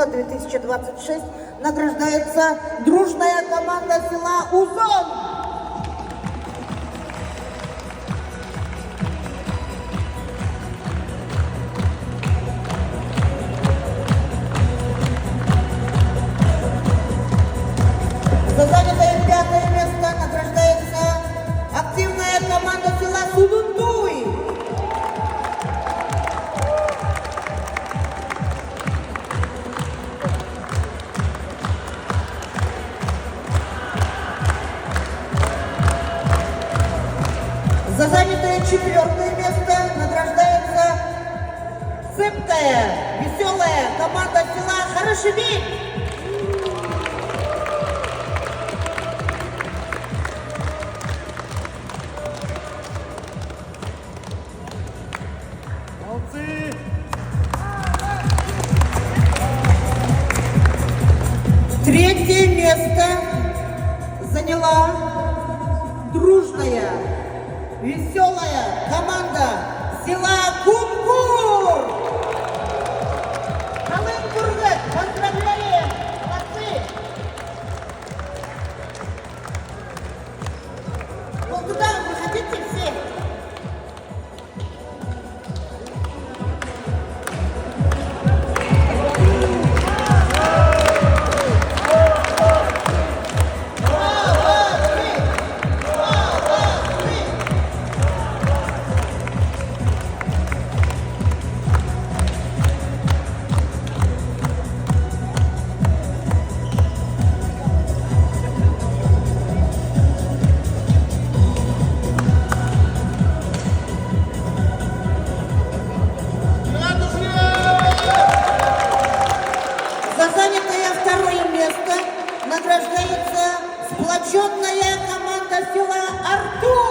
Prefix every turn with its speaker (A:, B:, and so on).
A: 2026 награждается дружная команда села Узон. За занятое 5-е место награждается активная команда села Сулундуй. За занятое 4-е место награждается цепкая, веселая команда села Хорошевик.
B: Молодцы!
A: Третье место заняла дружная, веселая команда села Кунгур. Алын-Кургат, поздравляем! Молодцы! Ну куда вы хотите все? За занятое 2-е место награждается сплоченная команда села Артур.